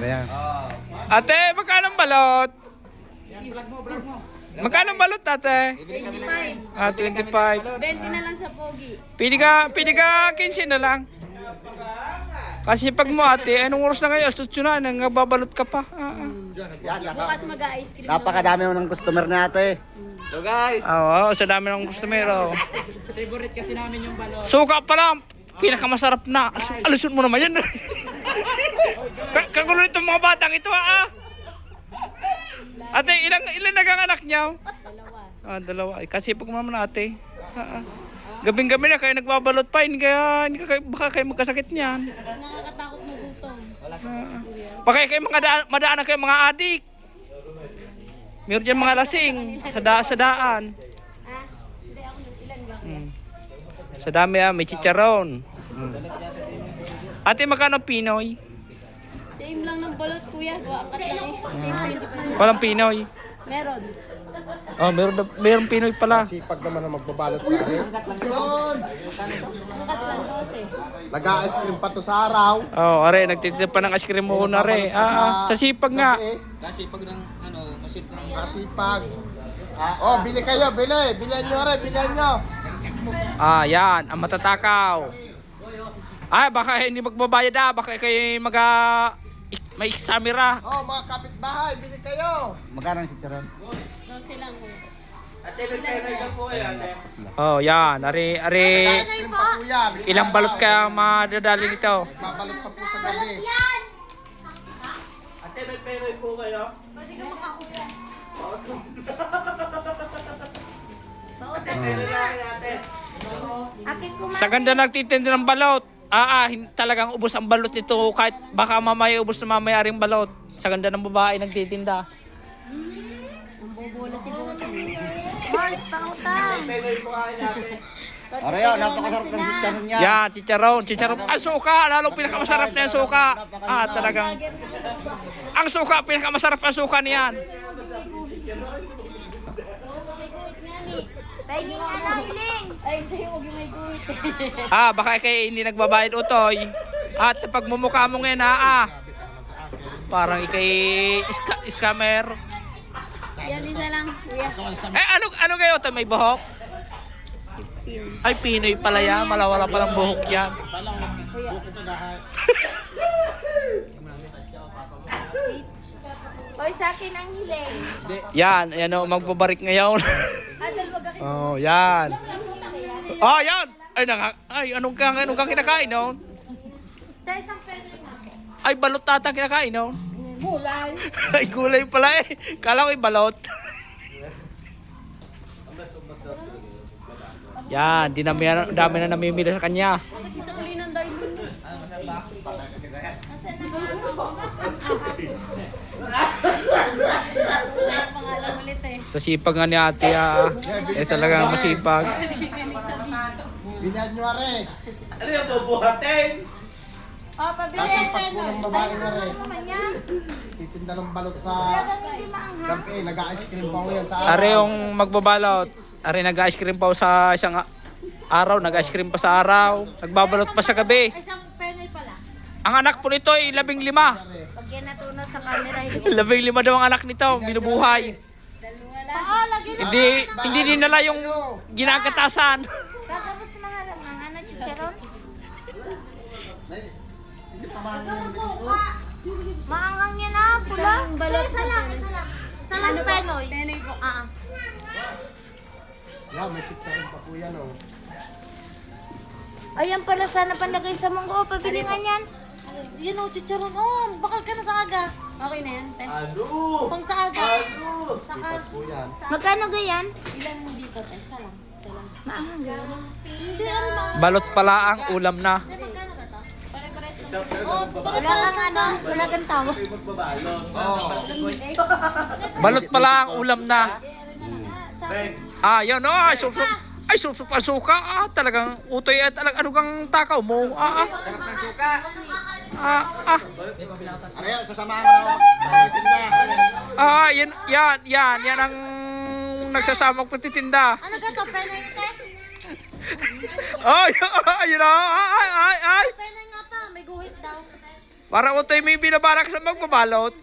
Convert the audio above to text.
yan. Ate, magkano ang balot? Magkano ang balot, ate? 25. Ah, 25. 20 na lang sa pogi. Pili ka 15 na lang. Kasi pag mo, ate, anong oras na ngayon? Alas 8 na, nangbabalot ka pa. Yan, Bukas mag-ice cream. napakadami mo ng customer natin. So guys, Oo, sa dami ng customer. favorite kasi namin yung balot. Suka pa lang, pinakamasarap na. Alusun mo naman yan. Kagulo itong mga batang ito, Ate, ilan nagang anak niya? Dalawa. Dalawa. Kasi pag naman ate. Gabing-gabi na kayo nagbabalot pa, baka kayo magkasakit niyan. Nakakatakot mo gutom. Baka kayo madaan kayo mga adik. Meron dyan mga lasing sa daan. Ha? Hindi ako ilan lang. Sa dami may chicharon. Ate, magkano Pinoy? Same lang ng balot kuya. Angkat lang eh. Same 25. Walang Pinoy. Meron. Oh, meron Pinoy pala. Sipag naman na magbabalot ka rin. Angkat lang 12. Nag-ice cream pa to sa araw. Oh, are, nagtitinda pa ng ice cream mo na re. Sa sipag nga. Kasi pag ng kasi ng Kasipag. Oh, bili kayo, bili. Bilihan nyo rin, bilihan nyo. Yan, ang matatakaw. Baka hindi magbabayad baka kayo may samira. Oh, mga kapitbahay, bili kayo. Magkano ang chicharon? 12 lang kuya. Oh, yan. Are, Nag-ice cream pa po yan. ilang balot ka madadali nito? Babalot pa po sa gabi. Sa ganda nagtitinda ng balot. Talagang ubos ang balot nito kahit baka mamaya ubos na mamaya ring balot. Sa ganda ng babae nagtitinda. Ang bobola si Bossy. Mars, pautang. Aray, napakasarap ng chicharon niya. Yan, chicharon. Ang suka, lalong pinakamasarap na yung suka. Talagang. Ang suka, pinakamasarap ang suka niyan. Pahingin nga na, Hiling. Ay, sa'yo huwag yung may guhit. Baka kayo hindi nagbabayad utoy. At pag mumukha mo ngayon parang ikay scammer. Yan isa lang kuya. Ano kayo ito? May buhok? Ay, Pinoy pala yan. Malawala palang buhok yan. Kuya. Hoy, sa akin ang Hiling. Yan magbabarik ngayon. Yan. Yan. Anong kang kinakain noon? Dahil isang pwede nga. Ay, balot tata kinakain noon. Gulay. Ay, gulay pala Kala ko balot. Yan, dami na namimili sa kanya. Isang ulinan daw yun. Wala pangalan ulit eh. Sa sipag nga ni ate, talagang masipag. Bilihan nyo rin. ano yung bubuhatin? Oh, pabili. Kasipag po ng babae na rin. Naman yan. Titinda ng balot sa Talagang hindi maanghang. gabi. Nag-ice cream pa po yan sa araw. Are yung magbabalot. Are nag-ice cream pa sa isang araw. Nag-ice cream pa sa araw. Nagbabalot pa sa gabi. Ay, isang penny pala. Ang anak po nito ay 15. Pag yan natunaw sa camera, Hiling. 15 daw ang anak nito. Binubuhay. Dalawa lang. Oo, lagi na. Hindi dinala yung ginagatasan. Kakabot sa mga ramang. Ano, chicharon? Maanghang yan pula. Isang balot Isa lang. Isa lang penoy. Penoy po. Yan, may chicharon pa po yan Ayan pala, sana panlagay sa munggo. Pabili nga yan. Yan o, chicharon. Oh, bakal ka na sa aga. Okay na yan. Pang sa aga. Saka, po yan. Magkano ganyan? Ilan mo dito? Isa lang. Isa lang. Maanghang yan. hindi ano ba? Balot pala ang ulam na. Magkano na to? Pare-pares lang. Oh, Wala kang ano, wala kang tawa. Balot pala ang ulam na. Yan Ay, sup ang suka. Talagang utoy at ano kang takaw mo. Sarap ng suka. Aray, sasamahan mo na. Yan ang nagsasamang patitinda. Ano ka to? Penoy ite? Ayun na. Ay. Penoy nga pa, may guhit daw. Para utoy may binabalak sa magbabalot.